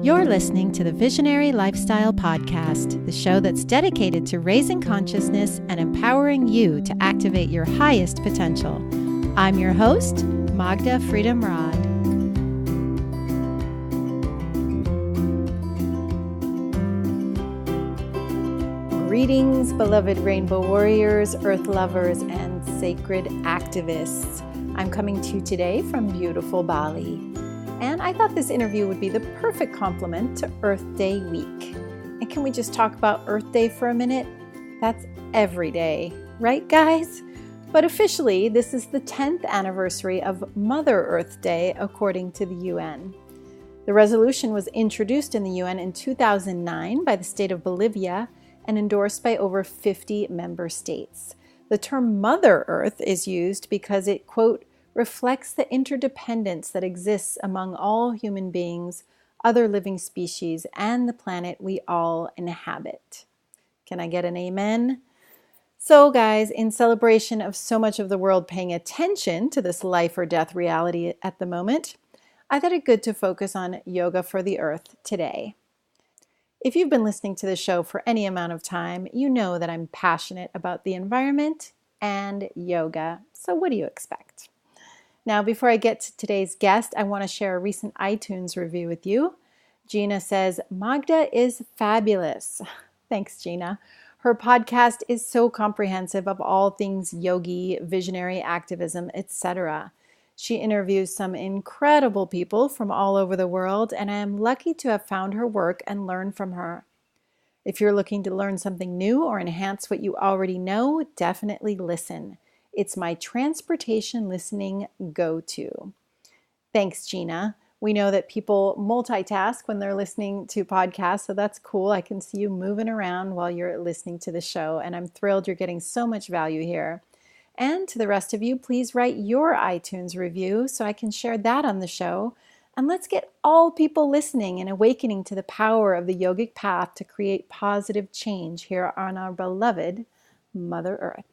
You're listening to the Visionary Lifestyle Podcast, the show that's dedicated to raising consciousness and empowering you to activate your highest potential. I'm your host, Magda Freedom Rod. Greetings, beloved rainbow warriors, earth lovers, and sacred activists. I'm coming to you today from beautiful Bali. And I thought this interview would be the perfect complement to Earth Day week. And can we just talk about Earth Day for a minute? That's every day, right guys? But officially, this is the 10th anniversary of Mother Earth Day, according to the UN. The resolution was introduced in the UN in 2009 by the state of Bolivia and endorsed by over 50 member states. The term Mother Earth is used because it, quote, reflects the interdependence that exists among all human beings, other living species, and the planet we all inhabit. Can I get an amen? So guys, in celebration of so much of the world paying attention to this life or death reality at the moment, I thought it good to focus on yoga for the earth today. If you've been listening to the show for any amount of time, you know that I'm passionate about the environment and yoga. So what do you expect? Now, before I get to today's guest, I want to share a recent iTunes review with you. Gina says, Magda is fabulous. Thanks, Gina. Her podcast is so comprehensive of all things yogi, visionary activism, etc. She interviews some incredible people from all over the world, and I am lucky to have found her work and learn from her. If you're looking to learn something new or enhance what you already know, definitely listen. It's my transportation listening go-to. Thanks, Gina. We know that people multitask when they're listening to podcasts, so that's cool. I can see you moving around while you're listening to the show, and I'm thrilled you're getting so much value here. And to the rest of you, please write your iTunes review so I can share that on the show. And let's get all people listening and awakening to the power of the yogic path to create positive change here on our beloved Mother Earth.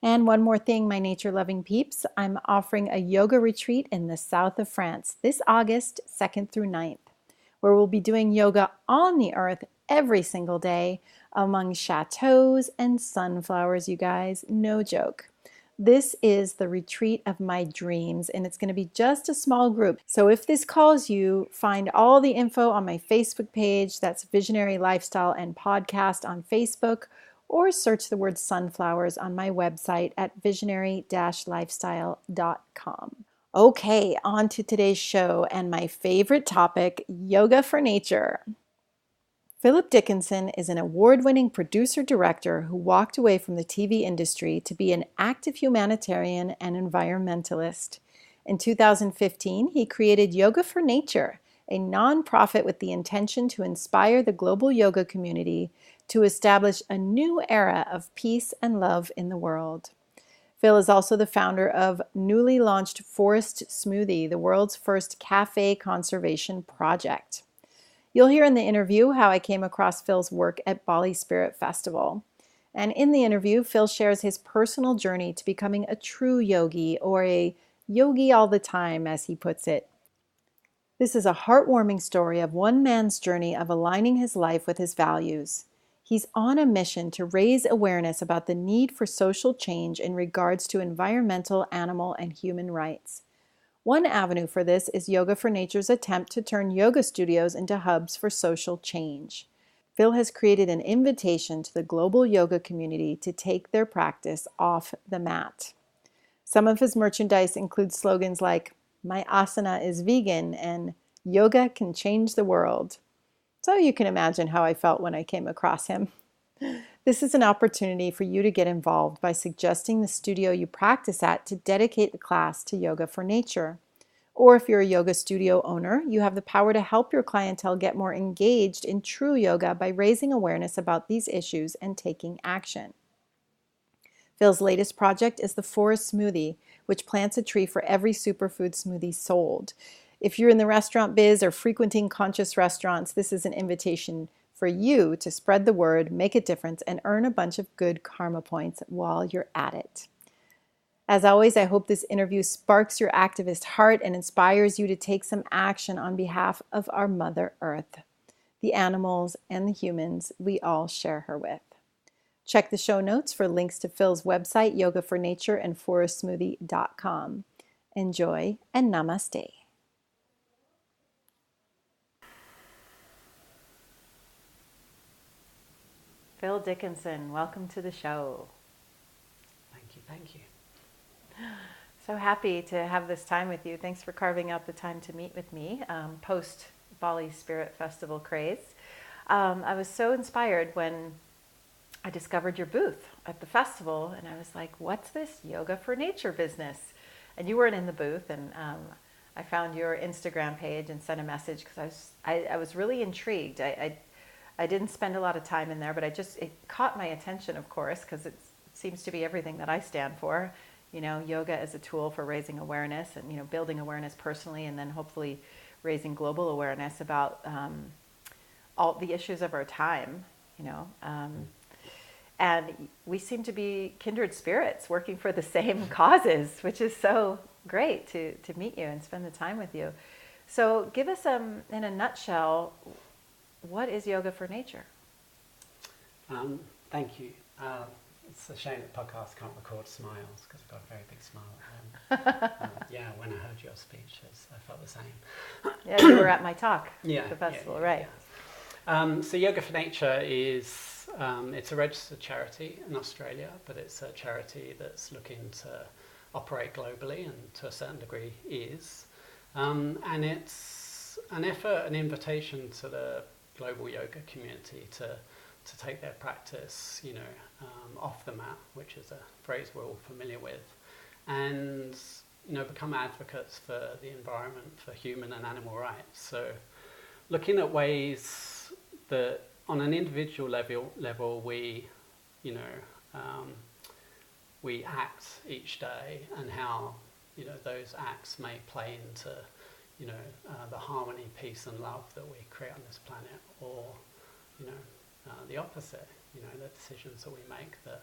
And one more thing, my nature-loving peeps, I'm offering a yoga retreat in the south of France this August 2nd through 9th, where we'll be doing yoga on the earth every single day among chateaus and sunflowers, you guys. No joke. This is the retreat of my dreams, and it's going to be just a small group. So if this calls you, find all the info on my Facebook page. That's Visionary Lifestyle and Podcast on Facebook, or search the word sunflowers on my website at visionary-lifestyle.com. Okay, on to today's show and my favorite topic, yoga for nature. Philip Dickenson is an award-winning producer-director who walked away from the TV industry to be an active humanitarian and environmentalist. In 2015, he created Yoga for Nature, a nonprofit with the intention to inspire the global yoga community to establish a new era of peace and love in the world. Phil is also the founder of newly launched Forest Smoothie, the world's first cafe conservation project. You'll hear in the interview how I came across Phil's work at Bali Spirit Festival. And in the interview, Phil shares his personal journey to becoming a true yogi, or a yogi all the time, as he puts it. This is a heartwarming story of one man's journey of aligning his life with his values. He's on a mission to raise awareness about the need for social change in regards to environmental, animal, and human rights. One avenue for this is Yoga for Nature's attempt to turn yoga studios into hubs for social change. Phil has created an invitation to the global yoga community to take their practice off the mat. Some of his merchandise includes slogans like, "My asana is vegan," and "Yoga can change the world." So you can imagine how I felt when I came across him. This is an opportunity for you to get involved by suggesting the studio you practice at to dedicate the class to Yoga for Nature. Or if you're a yoga studio owner, you have the power to help your clientele get more engaged in true yoga by raising awareness about these issues and taking action. Phil's latest project is the Forest Smoothie, which plants a tree for every superfood smoothie sold. If you're in the restaurant biz or frequenting conscious restaurants, this is an invitation for you to spread the word, make a difference, and earn a bunch of good karma points while you're at it. As always, I hope this interview sparks your activist heart and inspires you to take some action on behalf of our Mother Earth, the animals and the humans we all share her with. Check the show notes for links to Phil's website, Yoga for Nature, and forestsmoothie.com. Enjoy and namaste. Phil Dickenson, welcome to the show. Thank you. So happy to have this time with you. Thanks for carving out the time to meet with me post Bali Spirit Festival craze. I was so inspired when I discovered your booth at the festival, and I was like, what's this Yoga for Nature business? And you weren't in the booth, and I found your Instagram page and sent a message because I was really intrigued. I didn't spend a lot of time in there, but it caught my attention, of course, because it seems to be everything that I stand for. You know, yoga as a tool for raising awareness and, you know, building awareness personally, and then hopefully raising global awareness about all the issues of our time, you know. And we seem to be kindred spirits working for the same causes, which is so great to meet you and spend the time with you. So give us, in a nutshell, what is Yoga for Nature? Thank you. It's a shame that podcasts can't record smiles because I've got a very big smile at home. Yeah, when I heard your speeches, I felt the same. Yeah, you were at my talk at the festival, right? Yeah. So Yoga for Nature is, it's a registered charity in Australia, but it's a charity that's looking to operate globally and to a certain degree is. And it's an effort, an invitation to the global yoga community to take their practice, you know, off the mat, which is a phrase we're all familiar with, and, you know, become advocates for the environment, for human and animal rights. So looking at ways that on an individual level we, you know, we act each day, and how, you know, those acts may play into, you know, the harmony, peace and love that we create on this planet, or, you know, the opposite, you know, the decisions that we make, that,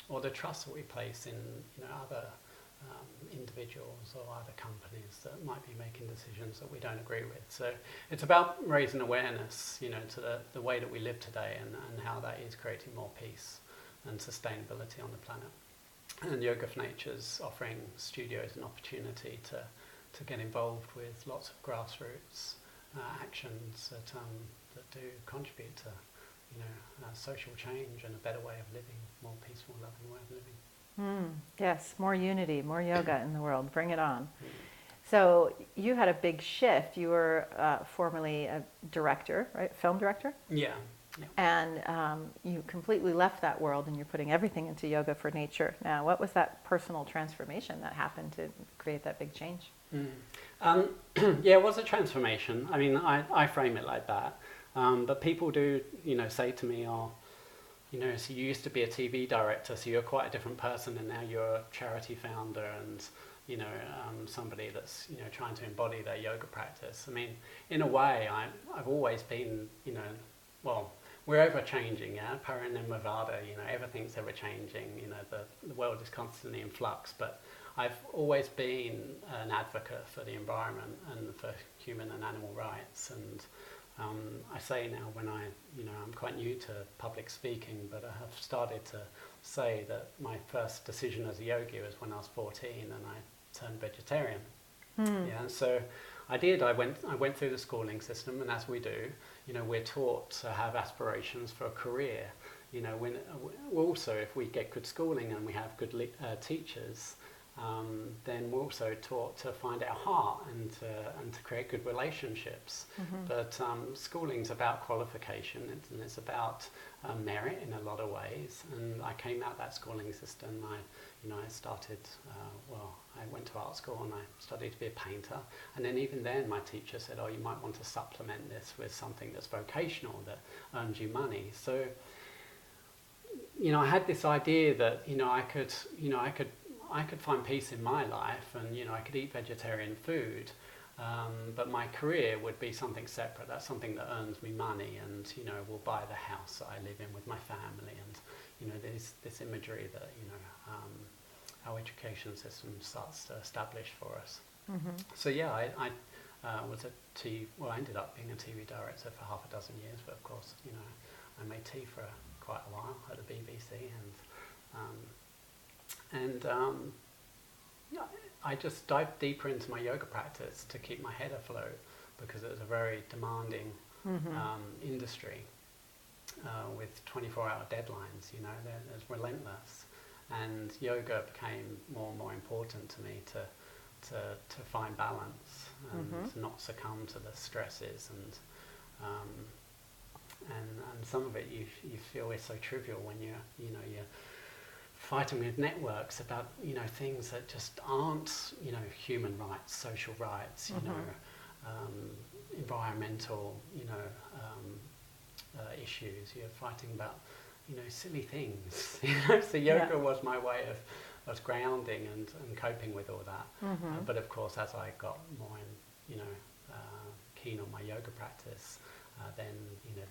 or the trust that we place in, you know, other individuals or other companies that might be making decisions that we don't agree with. So it's about raising awareness, you know, to the way that we live today, and how that is creating more peace and sustainability on the planet. And Yoga for Nature's offering studios an opportunity to get involved with lots of grassroots actions that do contribute to, you know, social change and a better way of living, more peaceful, loving way of living. Yes, more unity, more yoga in the world. Bring it on. So you had a big shift. You were formerly a director, right? Film director? Yeah. And you completely left that world, and you're putting everything into Yoga for Nature. Now, what was that personal transformation that happened to create that big change? Yeah, it was a transformation. I mean, I frame it like that. But people do, you know, say to me, oh, you know, so you used to be a TV director, so you're quite a different person, and now you're a charity founder and, you know, somebody that's, you know, trying to embody their yoga practice. I mean, in a way, I've always been, you know, well, we're ever changing, yeah, Parinirvada, you know, everything's ever changing, you know, the world is constantly in flux, but I've always been an advocate for the environment and for human and animal rights. And I say now, when I'm quite new to public speaking, but I have started to say that my first decision as a yogi was when I was 14 and I turned vegetarian. Yeah, and so I did. I went through the schooling system, and as we do, you know, we're taught to have aspirations for a career. You know, when also, if we get good schooling and we have good teachers, then we're also taught to find our heart and to create good relationships. But schooling's about qualification, and it's about merit in a lot of ways. And I came out that schooling system. I started. I went to art school and I studied to be a painter. And then even then, my teacher said, "Oh, you might want to supplement this with something that's vocational that earns you money." So, you know, I had this idea that I could find peace in my life, and, you know, I could eat vegetarian food, but my career would be something separate. That's something that earns me money, and, you know, will buy the house that I live in with my family, and, you know, there's this imagery that, you know, our education system starts to establish for us. Mm-hmm. So yeah, I I ended up being a TV director for half a dozen years, but of course, I made tea for quite a while at the BBC, and I just dived deeper into my yoga practice to keep my head afloat, because it was a very demanding industry with 24-hour deadlines. It's relentless, and yoga became more and more important to me to find balance and to not succumb to the stresses, and some of it you feel is so trivial when you're fighting with networks about things that just aren't human rights, social rights, environmental issues. You're fighting about silly things. So yoga was my way of grounding and coping with all that. But of course, as I got more keen on my yoga practice, then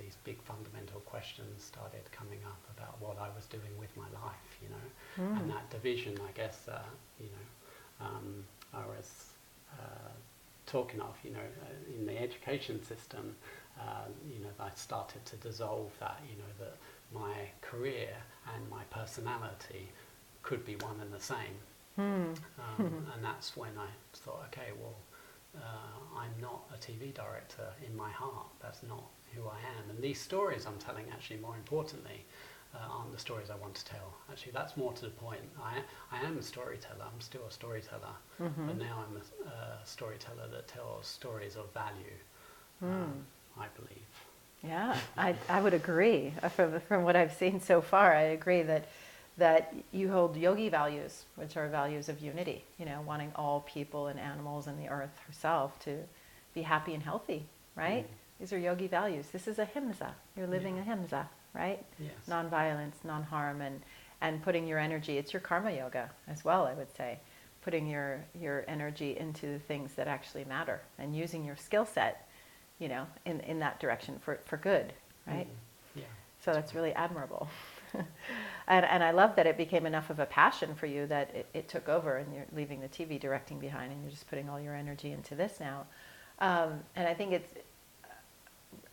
these big fundamental questions started coming up about what I was doing with my life, and that division, I guess, I was talking of, in the education system, I started to dissolve that, that my career and my personality could be one and the same. And that's when I thought, okay, well, I'm not a TV director in my heart. That's not who I am. And these stories I'm telling, actually, more importantly, aren't the stories I want to tell. Actually, that's more to the point. I am a storyteller. I'm still a storyteller. But now I'm a storyteller that tells stories of value, I believe. Yeah, I would agree. From what I've seen so far, I agree that you hold yogi values, which are values of unity, wanting all people and animals and the earth herself to be happy and healthy, right? These are yogi values. This is ahimsa. You're living ahimsa, right? Yes. Non-violence, non-harm, and putting your energy, it's your karma yoga as well, I would say, putting your energy into the things that actually matter and using your skill set, in that direction for good, right? Yeah. So that's really admirable. And I love that it became enough of a passion for you that it took over, and you're leaving the TV directing behind and you're just putting all your energy into this now. And I think it's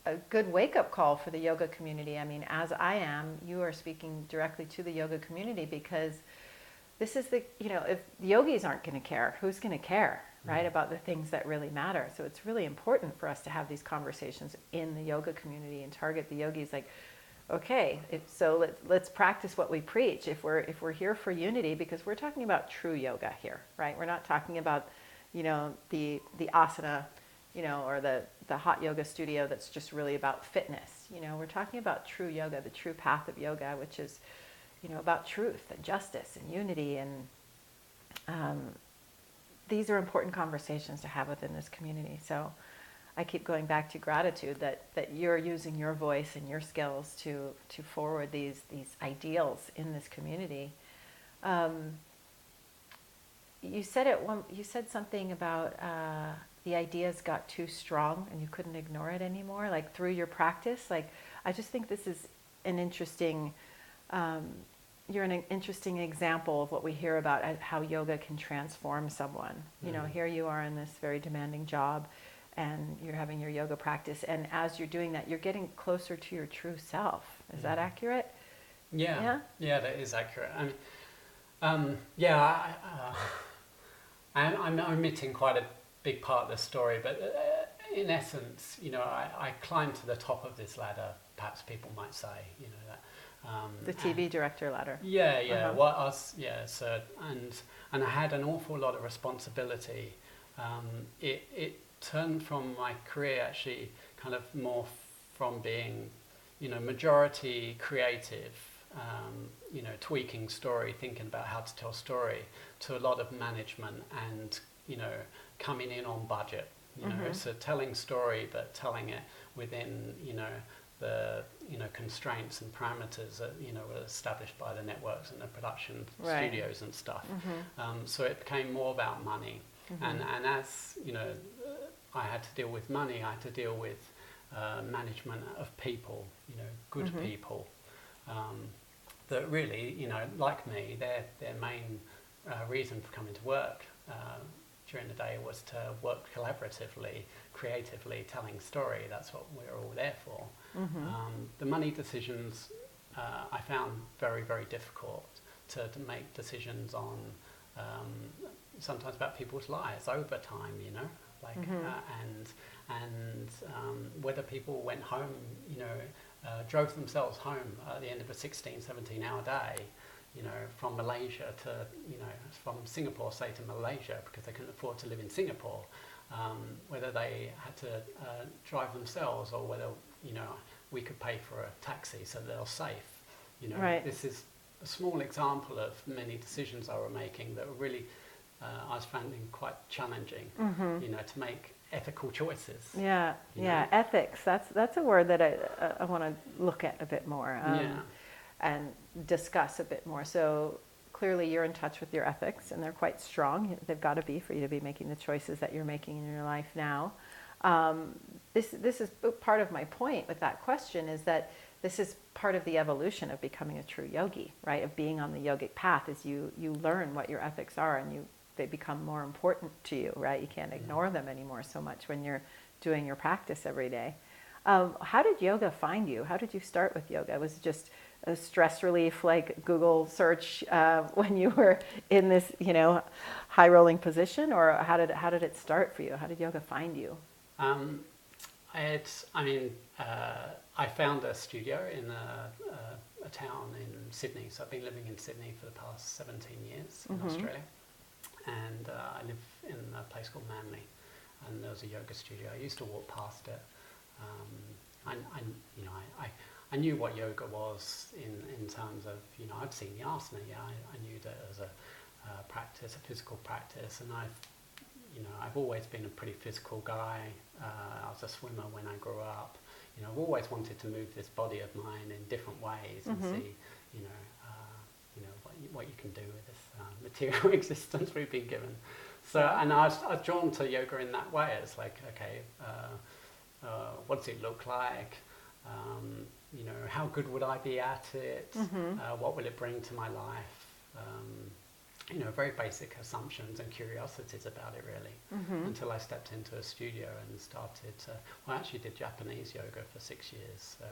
a good wake-up call for the yoga community. I mean, as I am, you are speaking directly to the yoga community, because this is if the yogis aren't going to care, who's going to care, right, about the things that really matter? So it's really important for us to have these conversations in the yoga community and target the yogis. Like, okay, let's practice what we preach. If we're here for unity, because we're talking about true yoga here, right? We're not talking about, the asana, or the hot yoga studio that's just really about fitness. We're talking about true yoga, the true path of yoga, which is, about truth and justice and unity. And these are important conversations to have within this community. So I keep going back to gratitude that you're using your voice and your skills to forward these ideals in this community. You said something about the ideas got too strong and you couldn't ignore it anymore, like through your practice. Like, I just think this is an interesting, you're an interesting example of what we hear about how yoga can transform someone. Here you are in this very demanding job, and you're having your yoga practice, and as you're doing that, you're getting closer to your true self. Is that accurate? Yeah, that is accurate. I'm omitting quite a big part of the story, but in essence, I climbed to the top of this ladder, perhaps people might say, the TV director ladder. Yeah. Well, so and I had an awful lot of responsibility. It turned from my career, actually, kind of more from being, majority creative, tweaking story, thinking about how to tell story, to a lot of management and, coming in on budget. So telling story, but telling it within, the constraints and parameters that were established by the networks and the production studios and stuff. So it became more about money, and as I had to deal with money. I had to deal with management of people, good people that really, like me, their main reason for coming to work during the day was to work collaboratively, creatively, telling story. That's what we're all there for. The money decisions I found very, very difficult to make decisions on, sometimes about people's lives over time, you know, like, and whether people went home, you know, drove themselves home at the end of a 16, 17-hour day, you know, from Malaysia to, you know, from Singapore, say, to Malaysia, because they couldn't afford to live in Singapore, whether they had to drive themselves or whether, you know, we could pay for a taxi so they're safe. You know, right. This is a small example of many decisions I were making that were really, I was finding quite challenging, you know, to make ethical choices. Yeah, yeah, ethics. That's a word that I want to look at a bit more. And discuss a bit more. So clearly you're in touch with your ethics, and they're quite strong. They've got to be for you to be making the choices that you're making in your life now. This is part of my point with that question, is that this is part of the evolution of becoming a true yogi, right? Of being on the yogic path, is you learn what your ethics are, and they become more important to you, right? You can't ignore them anymore so much when you're doing your practice every day. How did yoga find you? How did you start with yoga? Was it just a stress relief, like Google search, when you were in this, you know, high rolling position, or how did it start for you? How did yoga find you? I found a studio in a town in Sydney. So I've been living in Sydney for the past 17 years in Australia, and I live in a place called Manly, and there was a yoga studio. I used to walk past it. I knew what yoga was in terms of, you know, I'd seen the asana. Yeah, I knew that as a practice, a physical practice, and I've always been a pretty physical guy. I was a swimmer when I grew up. You know, I've always wanted to move this body of mine in different ways and see, what you can do with this material existence we've been given. So, and I was drawn to yoga in that way. It's like, okay, what does it look like? You know, how good would I be at it? What will it bring to my life? You know, very basic assumptions and curiosities about it, really, until I stepped into a studio and started to, well, I actually did Japanese yoga for 6 years. So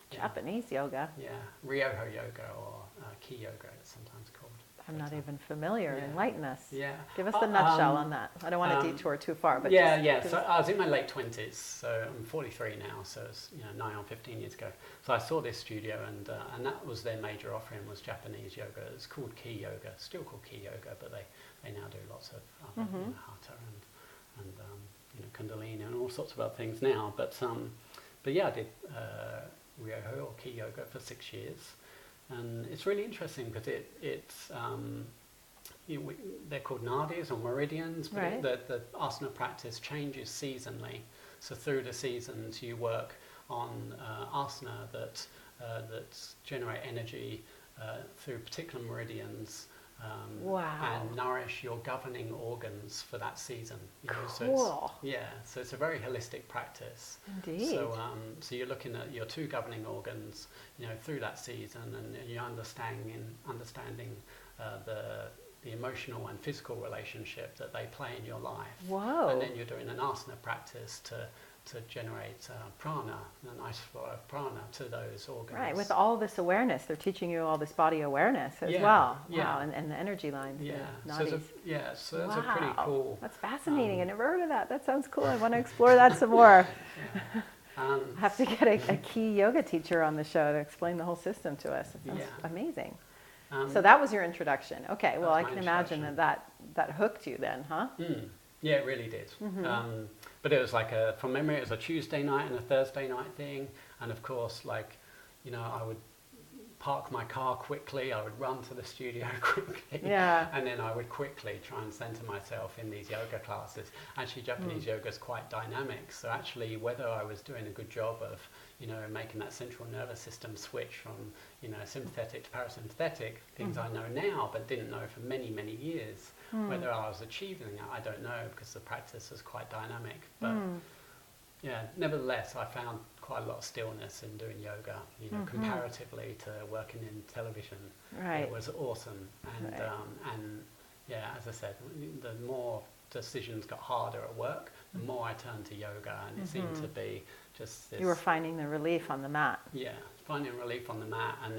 Japanese yoga? Yeah, Ryoho yoga, or Ki yoga, it's sometimes called. I'm not even familiar. Yeah. Enlighten us. Yeah. Give us the nutshell on that. I don't want to detour too far, but So I was in my late 20s, so I'm 43 now, so it's 9 or 15 years ago. So I saw this studio, and that was their major offering, was Japanese yoga. It's called Ki yoga, still called Ki yoga, but they now do lots of hatha and kundalini and all sorts of other things now. But yeah, I did Ryoho or Ki yoga for 6 years. And it's really interesting because they're called nadis or meridians, but right. The asana practice changes seasonally. So through the seasons you work on asana that generate energy through particular meridians and nourish your governing organs for that season. Cool. So it's a very holistic practice. Indeed. So you're looking at your two governing organs, through that season, and you're understanding the emotional and physical relationship that they play in your life. Whoa. And then you're doing an asana practice to generate prana, a nice flow of prana to those organs. Right, with all this awareness, they're teaching you all this body awareness as well. Yeah. Wow, and the energy lines, the nadis. So that's a pretty cool... That's fascinating. I never heard of that. That sounds cool. I want to explore that some more. I have to get a Ki yoga teacher on the show to explain the whole system to us. It sounds amazing. So that was your introduction. Okay, well, I can imagine that hooked you then, huh? Yeah, it really did. But it was like from memory, it was a Tuesday night and a Thursday night thing. And of course, I would park my car quickly. I would run to the studio quickly. Yeah. And then I would quickly try and center myself in these yoga classes. Actually, Japanese yoga is quite dynamic. So actually, whether I was doing a good job of, making that central nervous system switch from, sympathetic to parasympathetic, things I know now, but didn't know for many, many years. Whether I was achieving it, I don't know, because the practice was quite dynamic. But nevertheless, I found quite a lot of stillness in doing yoga, comparatively to working in television. Right. It was awesome. And yeah, as I said, the more decisions got harder at work, the more I turned to yoga, and it seemed to be just this. You were finding the relief on the mat. Yeah, finding relief on the mat, and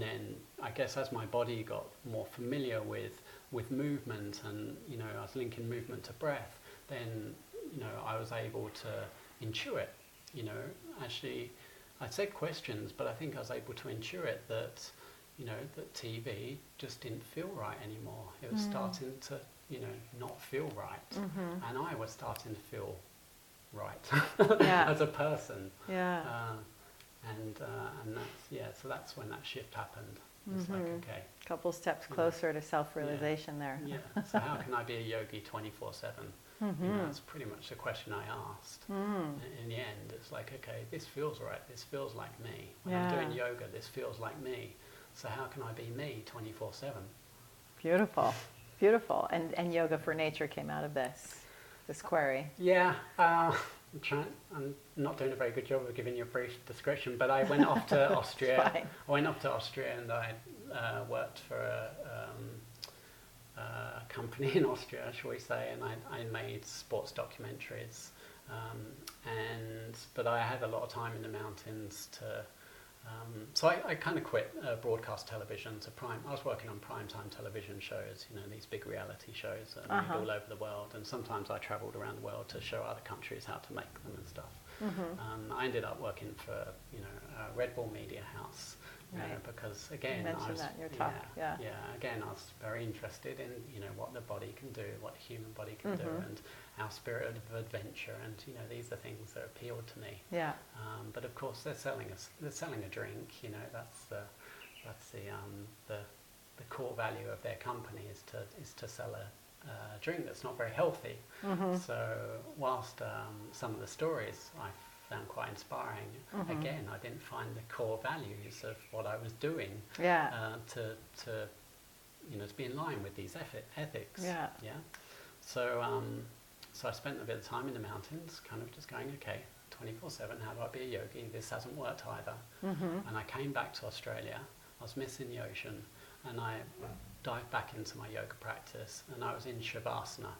then I guess as my body got more familiar with movement, and I was linking movement to breath, then I was able to intuit. Actually, I said questions, but I think I was able to intuit that that TV just didn't feel right anymore. It was starting to not feel right, and I was starting to feel right as a person. Yeah. And that's so that's when that shift happened. It's like, okay, couple steps closer to self-realization there. Yeah. So how can I be a yogi 24/7? That's pretty much the question I asked. In the end, it's like, okay, this feels right. This feels like me. When I'm doing yoga, this feels like me. So how can I be me 24/7? Beautiful, beautiful. And yoga for nature came out of this query. Yeah. I'm not doing a very good job of giving you a brief description, but I went off to Austria. I went off to Austria, and I worked for a company in Austria, shall we say, and I made sports documentaries. But I had a lot of time in the mountains so I kind of quit broadcast television to prime. I was working on primetime television shows, these big reality shows that are made all over the world, and sometimes I travelled around the world to show other countries how to make them and stuff. I ended up working for Red Bull Media House, because again, you mentioned that in your talk. Again, I was very interested in what the body can do, what the human body can do, and our spirit of adventure, and these are things that appealed to me. Yeah. But of course, they're selling a drink. That's the core value of their company is to sell a drink that's not very healthy. So whilst some of the stories I found quite inspiring, again, I didn't find the core values of what I was doing to be in line with these ethics. So I spent a bit of time in the mountains, kind of just going, okay, 24/7, how do I be a yogi? This hasn't worked either. And I came back to Australia. I was missing the ocean, and I dived back into my yoga practice, and I was in Shavasana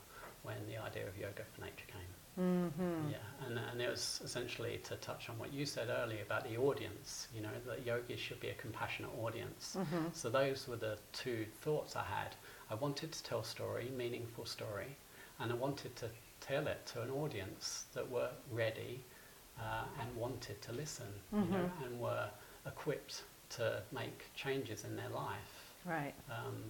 when the idea of yoga for nature came. And it was essentially to touch on what you said earlier about the audience, that yogis should be a compassionate audience. So those were the two thoughts I had. I wanted to tell story, meaningful story, and I wanted to tell it to an audience that were ready and wanted to listen, and were equipped to make changes in their life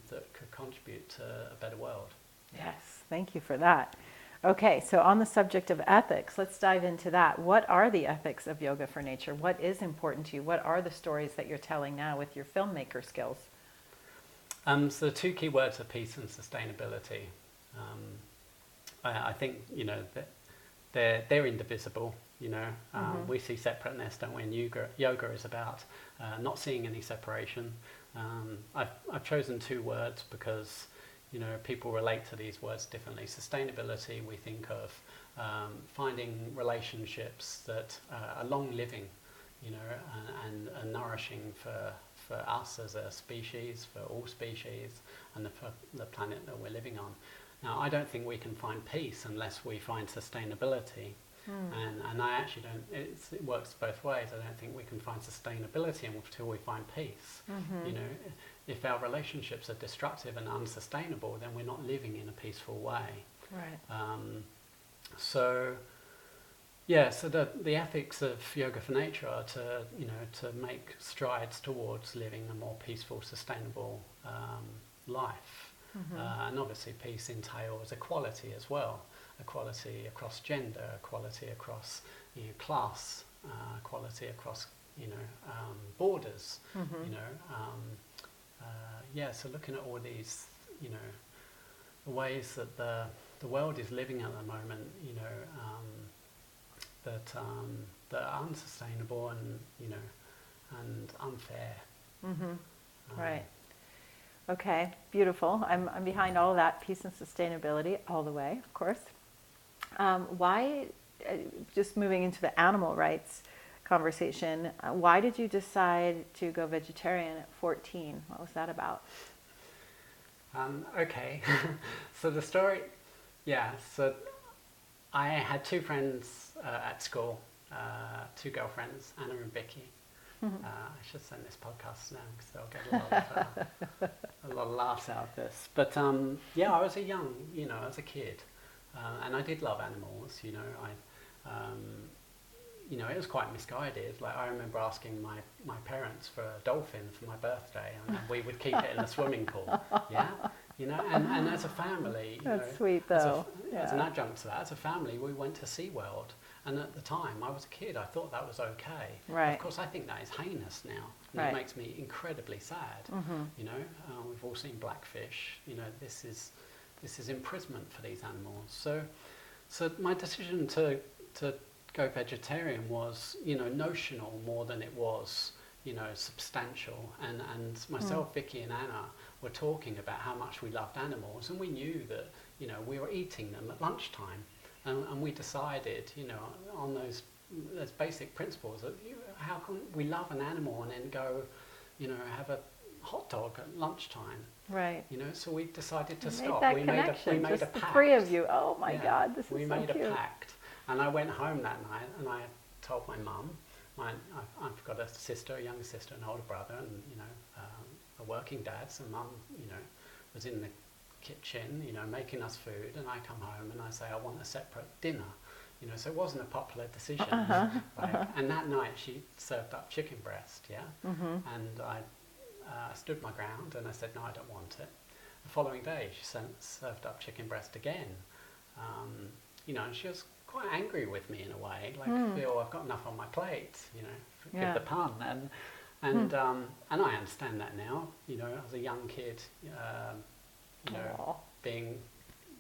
that could contribute to a better world. Yes, thank you for that. Okay, so on the subject of ethics, let's dive into that. What are the ethics of yoga for nature? What is important to you? What are the stories that you're telling now with your filmmaker skills? So the two key words are peace and sustainability. I think that they're indivisible. We see separateness, don't we? And yoga is about not seeing any separation. I've chosen two words because people relate to these words differently. Sustainability, we think of finding relationships that are long living, and are nourishing for us as a species, for all species, and for the planet that we're living on. Now, I don't think we can find peace unless we find sustainability. And I actually don't, it works both ways. I don't think we can find sustainability until we find peace. If our relationships are destructive and unsustainable, then we're not living in a peaceful way. So the ethics of yoga for nature are to make strides towards living a more peaceful, sustainable life. And obviously peace entails equality as well. Equality across gender, equality across class, equality across borders. So looking at all these the ways that the world is living at the moment, that are unsustainable and unfair. Right. Okay, beautiful. I'm behind all of that, peace and sustainability, all the way, of course. Why, just moving into the animal rights conversation, why did you decide to go vegetarian at 14? What was that about? Okay. So the story, yeah. So I had two friends at school, two girlfriends, Anna and Vicky. I should send this podcast now because they'll get a lot of laughs out of this. But yeah, I was I was a kid, and I did love animals. It was quite misguided. Like I remember asking my parents for a dolphin for my birthday, and we would keep it in the swimming pool. Yeah, and as a family, That's sweet though. As an adjunct to that, as a family, we went to SeaWorld. And at the time, I was a kid, I thought that was okay. Right. Of course, I think that is heinous now. And Right. it makes me incredibly sad. We've all seen Blackfish. This is imprisonment for these animals. So my decision to go vegetarian was, notional more than it was, substantial. And myself, Vicky and Anna were talking about how much we loved animals. And we knew that, we were eating them at lunchtime. And we decided, on those basic principles that how can we love an animal and then go, have a hot dog at lunchtime? Right. So we decided to stop. We made a pact. The three of you. Oh my God, this is so cute. We made a pact. And I went home that night and I told my mum, I've got a younger sister, an older brother, and a working dad. So mum, was in the kitchen, making us food, and I come home and I say I want a separate dinner. So it wasn't a popular decision. And that night she served up chicken breast, and I stood my ground and I said no, I don't want it. The following day she served up chicken breast again, and she was quite angry with me in a way, like feel I've got enough on my plate, forgive the pun, and I understand that now, as a young kid, being,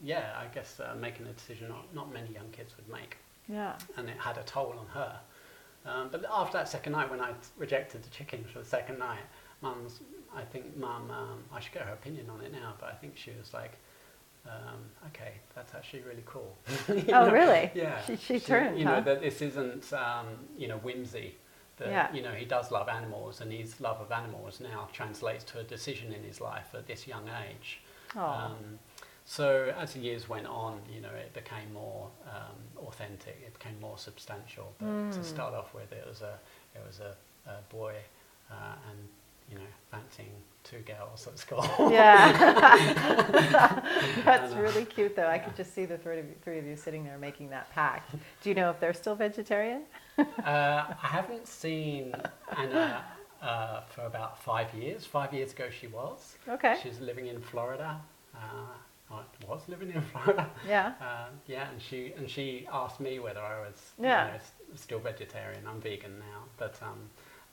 I guess making a decision not many young kids would make. Yeah. And it had a toll on her. But after that second night, when I rejected the chicken for the second night, I think Mum, I should get her opinion on it now, but I think she was like, okay, that's actually really cool. Really? Yeah. She turned, that this isn't, whimsy. That, he does love animals, and his love of animals now translates to a decision in his life at this young age. So as the years went on, it became more authentic. It became more substantial. But to start off with, it was a boy, and fancying two girls at school. Yeah, that's really cute, though. I could just see the three of you sitting there making that pact. Do you know if they're still vegetarian? I haven't seen Anna for about 5 years. 5 years ago she was. Okay. She's living in Florida. Was living in Florida. Yeah. And she asked me whether I was still vegetarian. I'm vegan now, but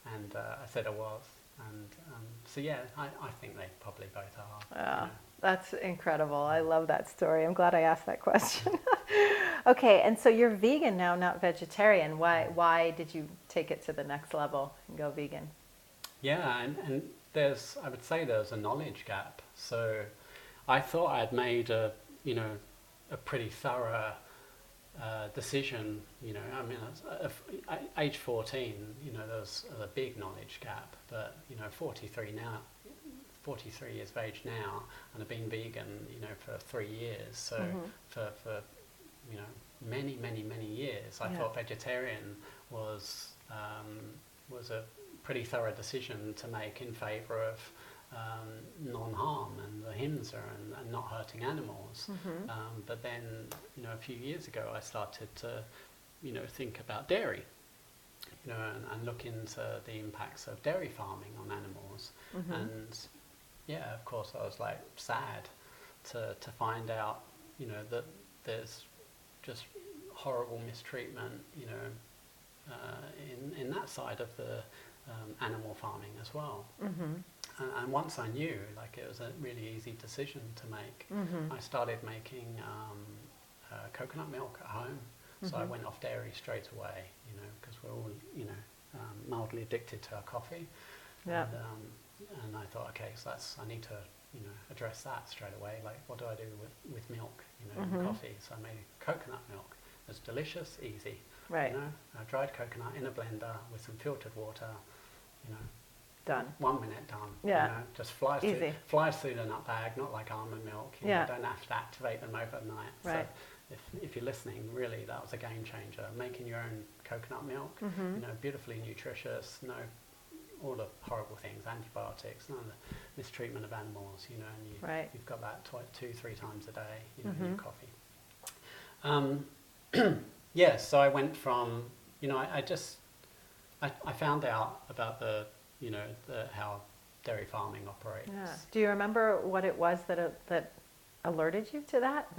I said I was. And so I think they probably both are. Yeah. That's incredible. I love that story. I'm glad I asked that question. Okay, and so you're vegan now, not vegetarian. Why did you take it to the next level and go vegan? Yeah, and I would say there's a knowledge gap. So I thought I'd made a pretty thorough decision. At age 14, there's a big knowledge gap. But 43 years of age now, and I've been vegan, for 3 years. So for many years, I thought vegetarian was a pretty thorough decision to make in favour of non-harm and the ahimsa and not hurting animals. But then, a few years ago, I started to, think about dairy, and look into the impacts of dairy farming on animals. And of course, I was like sad to find out, that there's just horrible mistreatment, in that side of the animal farming as well. And once I knew, it was a really easy decision to make, I started making coconut milk at home. So I went off dairy straight away, because we're all, mildly addicted to our coffee. Yeah. And I thought, okay, so I need to, address that straight away. Like, what do I do with milk, and coffee? So I made coconut milk. It was delicious, easy. Right. Dried coconut in a blender with some filtered water, Done. 1 minute done. Yeah. You know, just flies through the nut bag, not like almond milk. You know, don't have to activate them overnight. Right. So if you're listening, really, that was a game changer. Making your own coconut milk, you know, beautifully nutritious, no all the horrible things, antibiotics, none of the mistreatment of animals, you know, and you've got that 2-3 times a day, you know, in your coffee. Yeah, so I went from, you know, I found out about how dairy farming operates. Yeah. Do you remember what it was that alerted you to that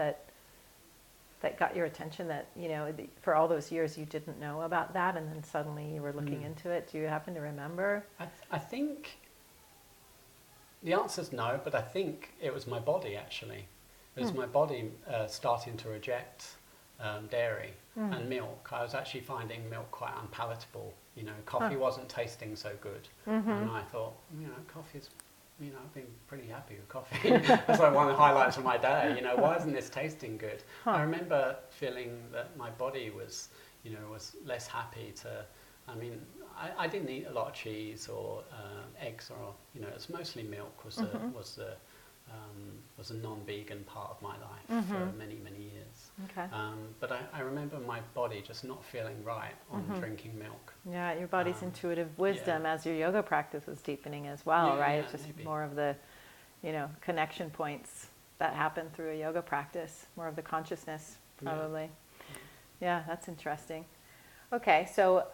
got your attention, that, you know, for all those years you didn't know about that, and then suddenly you were looking into it? Do you happen to remember? I think the answer's no, but I think it was my body, actually. It was my body starting to reject dairy and milk. I was actually finding milk quite unpalatable. You know, coffee wasn't tasting so good. And I thought, you know, coffee's, you know, I've been pretty happy with coffee. That's like one of the highlights of my day. You know, why isn't this tasting good? I remember feeling that my body was, you know, was less happy to, I mean, I didn't eat a lot of cheese or eggs, or, you know, it's mostly milk was a non-vegan part of my life for many, many years. Okay. But I remember my body just not feeling right on drinking milk. Yeah, your body's intuitive wisdom as your yoga practice was deepening as well, right? It's just more of the, you know, connection points that happen through a yoga practice, more of the consciousness, probably. Yeah, that's interesting. Okay, so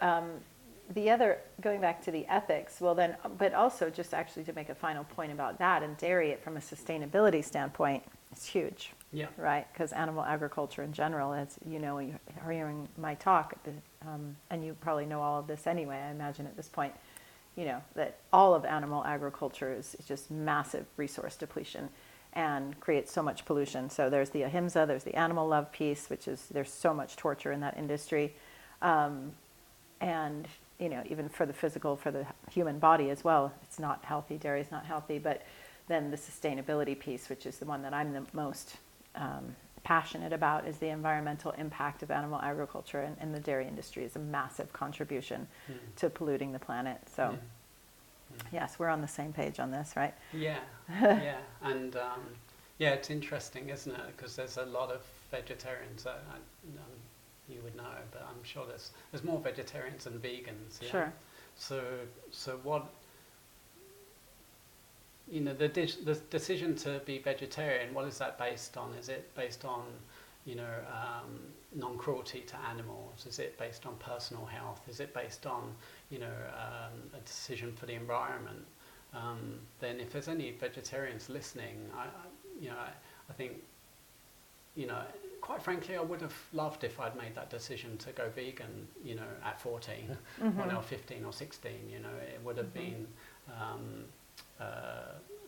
going back to the ethics, well then, but also just actually to make a final point about that and dairy, from a sustainability standpoint, it's huge. Yeah. Right? Because animal agriculture in general, as you know, when you're hearing my talk, and you probably know all of this anyway, I imagine at this point, you know, that all of animal agriculture is just massive resource depletion and creates so much pollution. So there's the ahimsa, there's the animal love piece, which is, there's so much torture in that industry. And, you know, even for the human body as well, it's not healthy, dairy is not healthy. But then the sustainability piece, which is the one that I'm the most passionate about, is the environmental impact of animal agriculture, and the dairy industry is a massive contribution to polluting the planet. So yes, we're on the same page on this, right? Yeah, yeah. And it's interesting, isn't it? Because there's a lot of vegetarians. You would know, but I'm sure there's more vegetarians than vegans. Yeah? Sure. So what, you know, the decision to be vegetarian, what is that based on? Is it based on, you know, non-cruelty to animals? Is it based on personal health? Is it based on, you know, a decision for the environment? Then if there's any vegetarians listening, I think, you know, quite frankly, I would have loved if I'd made that decision to go vegan, you know, at 14, or now 15 or 16, you know, it would have been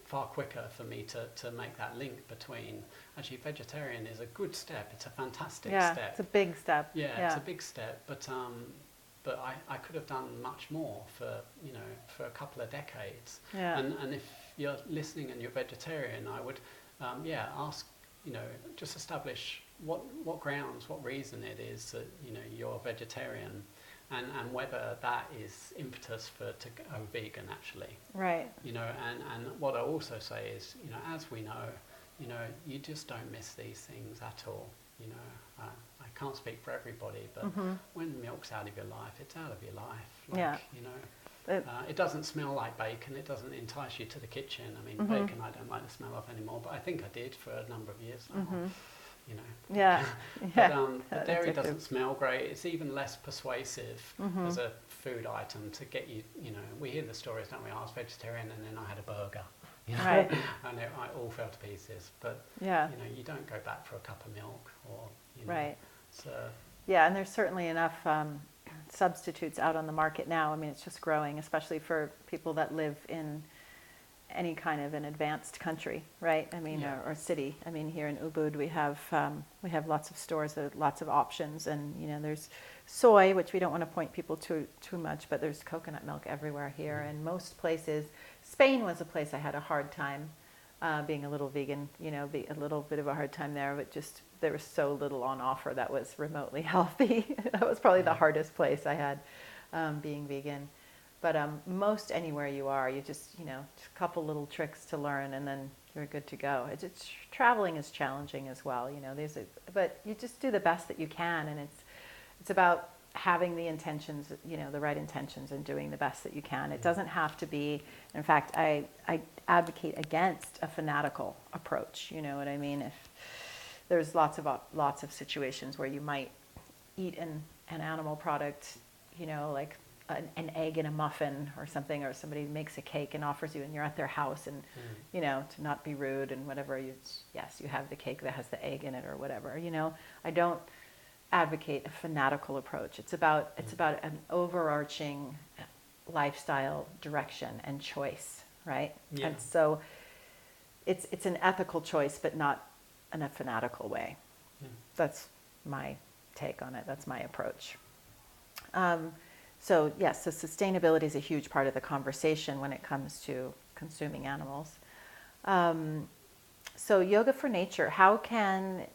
far quicker for me to make that link between, actually, vegetarian is a good step, it's a fantastic step. Yeah, it's a big step. Yeah, it's a big step, but I could have done much more for, you know, for a couple of decades. Yeah. And if you're listening and you're vegetarian, I would, ask, you know, just establish what grounds, what reason it is that, you know, you're vegetarian, and whether that is impetus to go vegan, actually. Right. You know, and what I also say is, you know, as we know, you know, you just don't miss these things at all. You know, I can't speak for everybody, but when milk's out of your life, it's out of your life. You know, it doesn't smell like bacon. It doesn't entice you to the kitchen. I mean, bacon I don't like the smell of anymore, but I think I did for a number of years now. You know. Yeah. But dairy doesn't smell great. It's even less persuasive as a food item to get you. You know, we hear the stories, don't we? I was vegetarian and then I had a burger. You know, right. And it all fell to pieces. But you know, you don't go back for a cup of milk, or, you know. Right. So. Yeah, and there's certainly enough substitutes out on the market now. I mean, it's just growing, especially for people that live in any kind of an advanced country, right? I mean, or city. I mean, here in Ubud, we have lots of stores, lots of options, and, you know, there's soy, which we don't want to point people to too much, but there's coconut milk everywhere here, and most places. Spain was a place I had a hard time being a little vegan, you know, a little bit of a hard time there, but just there was so little on offer that was remotely healthy. That was probably the hardest place I had being vegan. But most anywhere you are, you just, just a couple little tricks to learn, and then you're good to go. Traveling is challenging as well, but you just do the best that you can, and it's about having the intentions, the right intentions, and doing the best that you can. It doesn't have to be. In fact, I advocate against a fanatical approach. You know what I mean? If there's lots of situations where you might eat an animal product, like an egg in a muffin or something, or somebody makes a cake and offers you, and you're at their house, and to not be rude and whatever, you have the cake that has the egg in it or whatever. I don't advocate a fanatical approach. It's about an overarching lifestyle direction and choice, right? Yeah. And so it's an ethical choice, but not in a fanatical way. That's my take on it. That's my approach. So sustainability is a huge part of the conversation when it comes to consuming animals. So Yoga for Nature, how can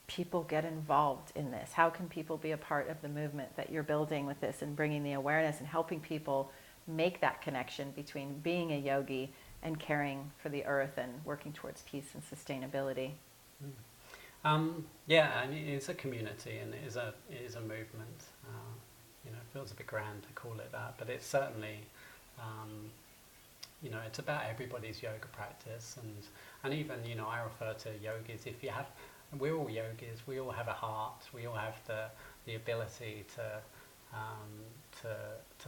people get involved in this? How can people be a part of the movement that you're building with this, and bringing the awareness and helping people make that connection between being a yogi and caring for the earth and working towards peace and sustainability? I mean, it's a community, and it is a movement. It feels a bit grand to call it that, but it's certainly, it's about everybody's yoga practice, and even, I refer to yogis. We're all yogis. We all have a heart. We all have the ability to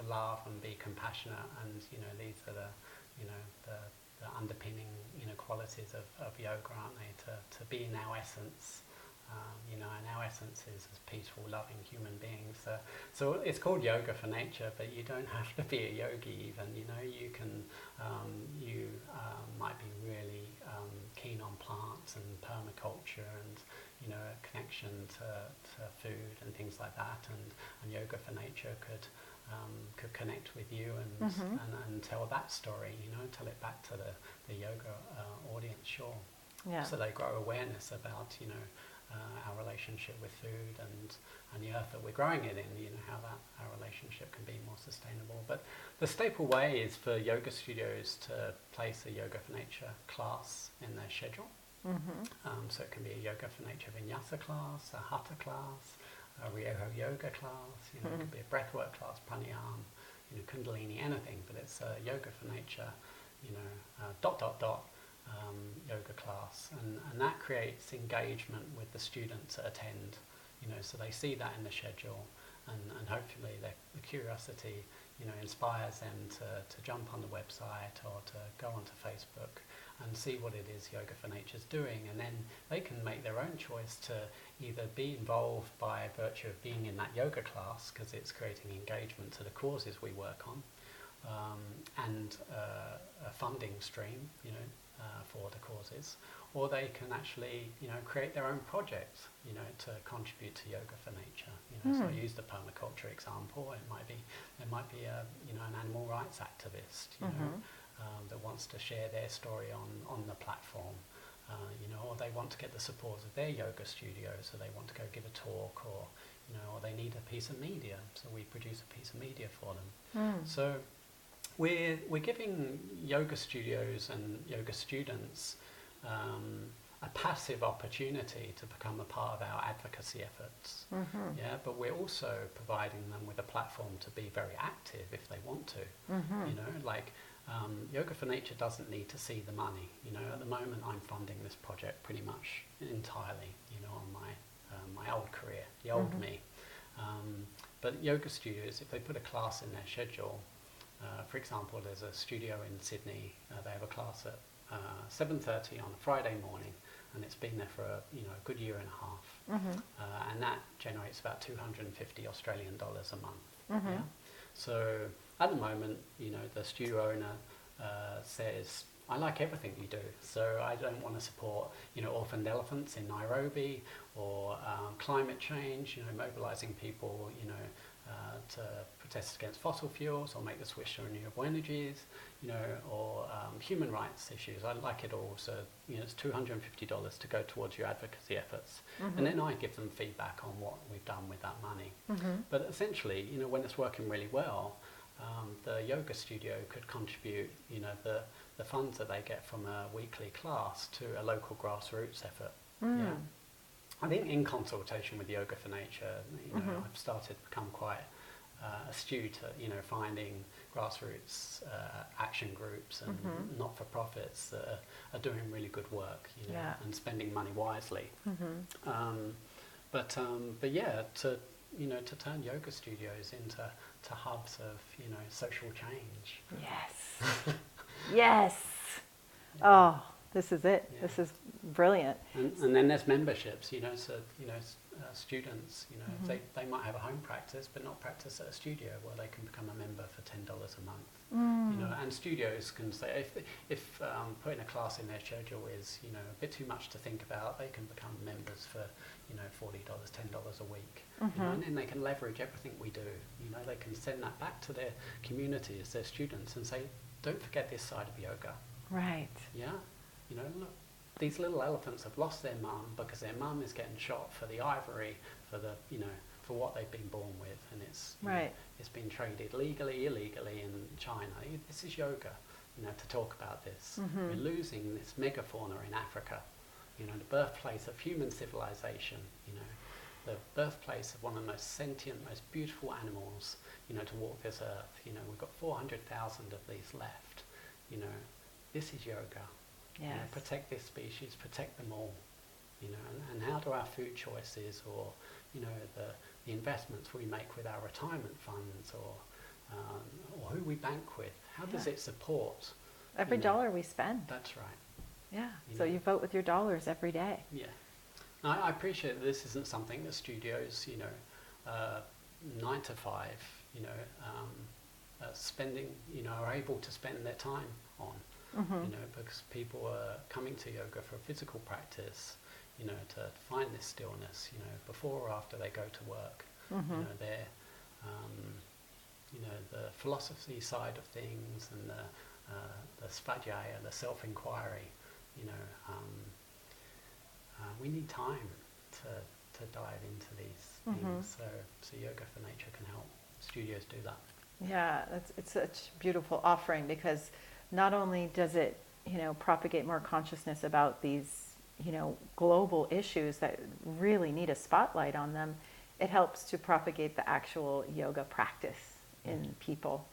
love and be compassionate, and these are the underpinning qualities of yoga, aren't they? To be in our essence. And our essence is as peaceful, loving human beings. So it's called Yoga for Nature, but you don't have to be a yogi even. You can, you might be really keen on plants and permaculture, and a connection to food and things like that. And Yoga for Nature could connect with you and tell that story. Tell it back to the yoga audience. Sure. Yeah. So they grow awareness about our relationship with food and the earth that we're growing it in, how our relationship can be more sustainable. But the staple way is for yoga studios to place a Yoga for Nature class in their schedule. So it can be a Yoga for Nature vinyasa class, a hatha class, a Ryoho yoga class, it could be a breathwork class, pranayama, kundalini, anything, but it's a Yoga for Nature, yoga class, and that creates engagement with the students that attend, so they see that in the schedule, and hopefully the curiosity, inspires them to jump on the website or to go onto Facebook and see what it is Yoga for Nature is doing, and then they can make their own choice to either be involved by virtue of being in that yoga class, because it's creating engagement to the causes we work on, and a funding stream, for the causes, or they can actually, create their own project, to contribute to Yoga for Nature. So I use the permaculture example. There might be a, an animal rights activist, that wants to share their story on the platform, or they want to get the support of their yoga studio, so they want to go give a talk, or they need a piece of media, so we produce a piece of media for them. So we're giving yoga studios and yoga students a passive opportunity to become a part of our advocacy efforts. But we're also providing them with a platform to be very active if they want to. Yoga for Nature doesn't need to see the money. At the moment I'm funding this project pretty much entirely, on my old career, the old me. But yoga studios, if they put a class in their schedule, for example, there's a studio in Sydney. They have a class at 7:30 on a Friday morning, and it's been there for a good year and a half, and that generates about 250 Australian dollars a month. Yeah? So at the moment, the studio owner says, I like everything you do, so I don't want to support orphaned elephants in Nairobi, or climate change, mobilizing people to protest against fossil fuels, or make the switch to renewable energies, or human rights issues. I like it all, so it's $250 to go towards your advocacy efforts, and then I give them feedback on what we've done with that money. But essentially, when it's working really well, the yoga studio could contribute, the funds that they get from a weekly class to a local grassroots effort. Yeah. I think in consultation with Yoga for Nature, I've started to become quite astute at, finding grassroots action groups and not-for-profits that are doing really good work, and spending money wisely. But yeah, to turn yoga studios into hubs of, social change. Yes. Yes. Oh, this is it. Yeah. This is brilliant. And then there's memberships, so, students, they might have a home practice but not practice at a studio, where they can become a member for $10 a month. And studios can say, if putting a class in their schedule is, a bit too much to think about, they can become members for, $40, $10 a week. And then they can leverage everything we do. They can send that back to their communities, their students, and say, don't forget this side of yoga. Right. Yeah. Look, these little elephants have lost their mum because their mum is getting shot for the ivory, for the, for what they've been born with, and it's it's been traded legally, illegally in China. This is yoga, to talk about this. We're losing this megafauna in Africa, the birthplace of human civilization, the birthplace of one of the most sentient, most beautiful animals, to walk this earth. We've got 400,000 of these left. This is yoga. Yes. Protect this species, protect them all, and how do our food choices, or the investments we make with our retirement funds, or who we bank with, how does it support every dollar we spend? That's right. Yeah. So you vote with your dollars every day. Yeah. I appreciate that this isn't something that studios, 9 to 5, spending, are able to spend their time on. Because people are coming to yoga for physical practice, to find this stillness, before or after they go to work. They're, the philosophy side of things, and the svadhyaya, the self-inquiry, we need time to dive into these things. So Yoga for Nature can help studios do that. Yeah, it's such a beautiful offering, because not only does it, propagate more consciousness about these, global issues that really need a spotlight on them, it helps to propagate the actual yoga practice in people,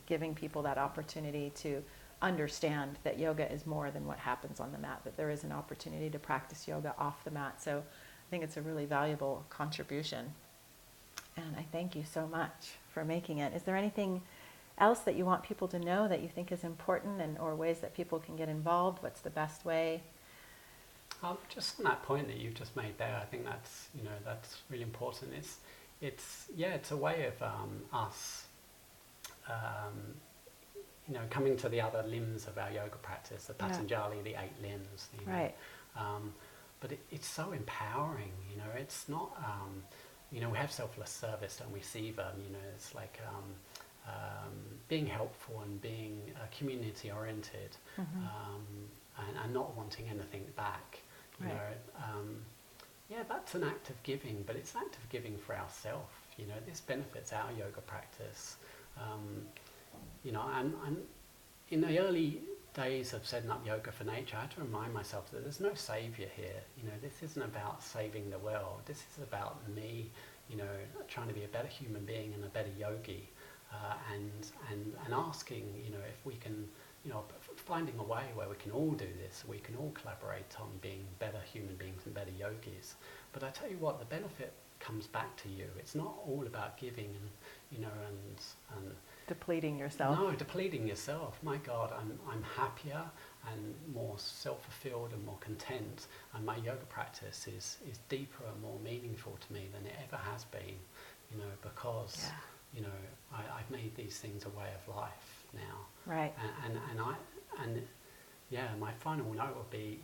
giving people that opportunity to understand that yoga is more than what happens on the mat, that there is an opportunity to practice yoga off the mat. So I think it's a really valuable contribution. And I thank you so much for making it. Is there anything else that you want people to know that you think is important, and or ways that people can get involved? What's the best way? Just on that point that you've just made there, I think that's that's really important. It's a way of us coming to the other limbs of our yoga practice, the Patanjali, the 8 limbs. Right. But it's so empowering. It's not. We have selfless service, and we see them. It's like. Being helpful and being community-oriented, and not wanting anything back. That's an act of giving, but it's an act of giving for ourselves. This benefits our yoga practice. And in the early days of setting up Yoga for Nature, I had to remind myself that there's no saviour here. This isn't about saving the world. This is about me, trying to be a better human being and a better yogi. And asking, if we can, finding a way where we can all do this, we can all collaborate on being better human beings and better yogis. But I tell you what, the benefit comes back to you. It's not all about giving and depleting yourself. No, depleting yourself. My God, I'm happier and more self-fulfilled and more content, and my yoga practice is deeper and more meaningful to me than it ever has been. Because. Yeah. I've made these things a way of life now. Right. And my final note would be,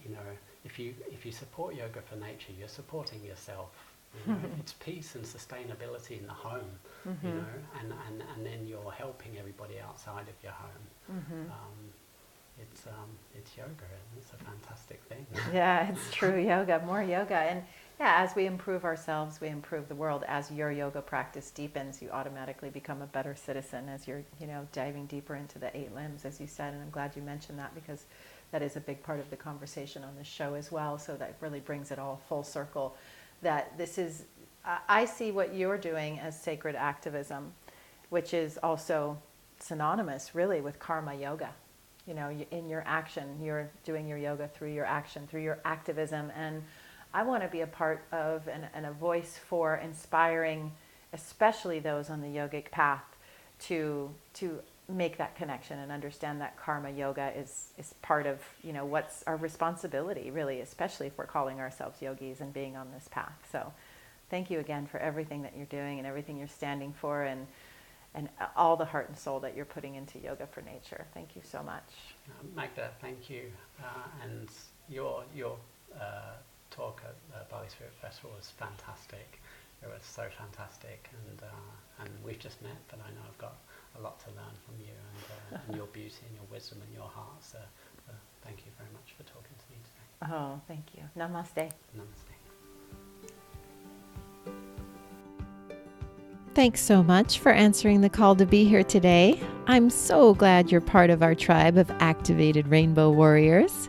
if you support Yoga for Nature, you're supporting yourself. It's peace and sustainability in the home. And then you're helping everybody outside of your home. it's yoga, and it's a fantastic thing. Yeah, it's true yoga, more yoga. And yeah, as we improve ourselves, we improve the world. As your yoga practice deepens, you automatically become a better citizen as you're, diving deeper into the 8 limbs, as you said. And I'm glad you mentioned that, because that is a big part of the conversation on this show as well. So that really brings it all full circle. That this is, I see what you're doing as sacred activism, which is also synonymous really with karma yoga. In your action, you're doing your yoga through your action, through your activism. And I want to be a part of and a voice for inspiring, especially those on the yogic path, to make that connection and understand that karma yoga is part of, what's our responsibility, really, especially if we're calling ourselves yogis and being on this path. So thank you again for everything that you're doing and everything you're standing for, and all the heart and soul that you're putting into yoga for nature. Thank you so much. Magda, thank you. And your talk at Bali Spirit Festival was fantastic. It was so fantastic, and we've just met, but I know I've got a lot to learn from you, and your beauty and your wisdom and your heart. So thank you very much for talking to me today. Oh, thank you. Namaste. Namaste. Thanks so much for answering the call to be here today. I'm so glad you're part of our tribe of activated rainbow warriors.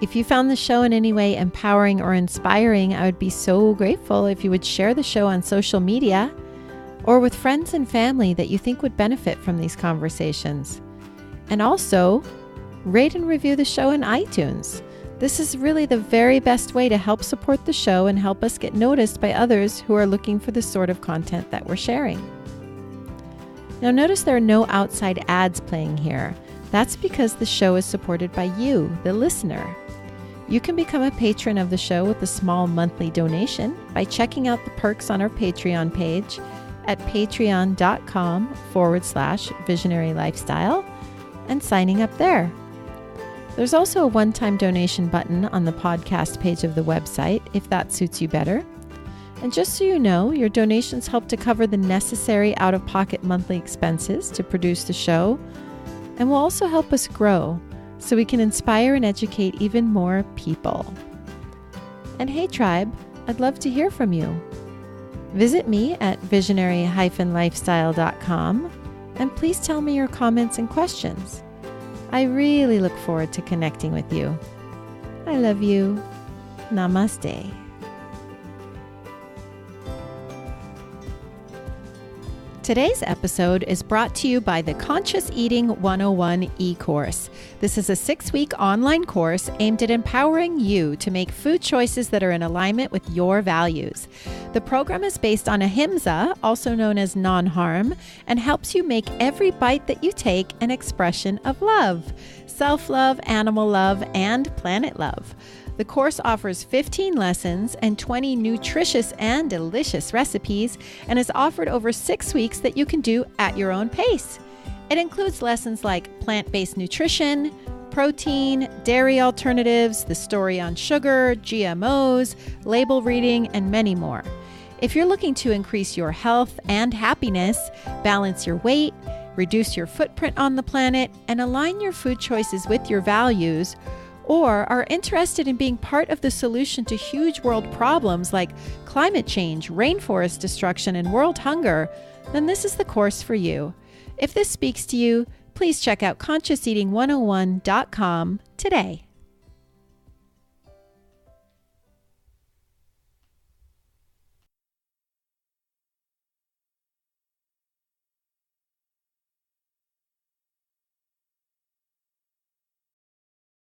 If you found the show in any way empowering or inspiring, I would be so grateful if you would share the show on social media or with friends and family that you think would benefit from these conversations. And also, rate and review the show in iTunes. This is really the very best way to help support the show and help us get noticed by others who are looking for the sort of content that we're sharing. Now notice there are no outside ads playing here. That's because the show is supported by you, the listener. You can become a patron of the show with a small monthly donation by checking out the perks on our Patreon page at patreon.com/visionary lifestyle and signing up there. There's also a one-time donation button on the podcast page of the website if that suits you better. And just so you know, your donations help to cover the necessary out-of-pocket monthly expenses to produce the show, and will also help us grow so we can inspire and educate even more people. And hey tribe, I'd love to hear from you. Visit me at visionary-lifestyle.com and please tell me your comments and questions. I really look forward to connecting with you. I love you. Namaste. Today's episode is brought to you by the Conscious Eating 101 e-course. This is a 6-week online course aimed at empowering you to make food choices that are in alignment with your values. The program is based on ahimsa, also known as non-harm, and helps you make every bite that you take an expression of love, self-love, animal love, and planet love. The course offers 15 lessons and 20 nutritious and delicious recipes and is offered over 6 weeks that you can do at your own pace. It includes lessons like plant-based nutrition, protein, dairy alternatives, the story on sugar, GMOs, label reading, and many more. If you're looking to increase your health and happiness, balance your weight, reduce your footprint on the planet, and align your food choices with your values, or are interested in being part of the solution to huge world problems like climate change, rainforest destruction, and world hunger, then this is the course for you. If this speaks to you, please check out consciouseating101.com today.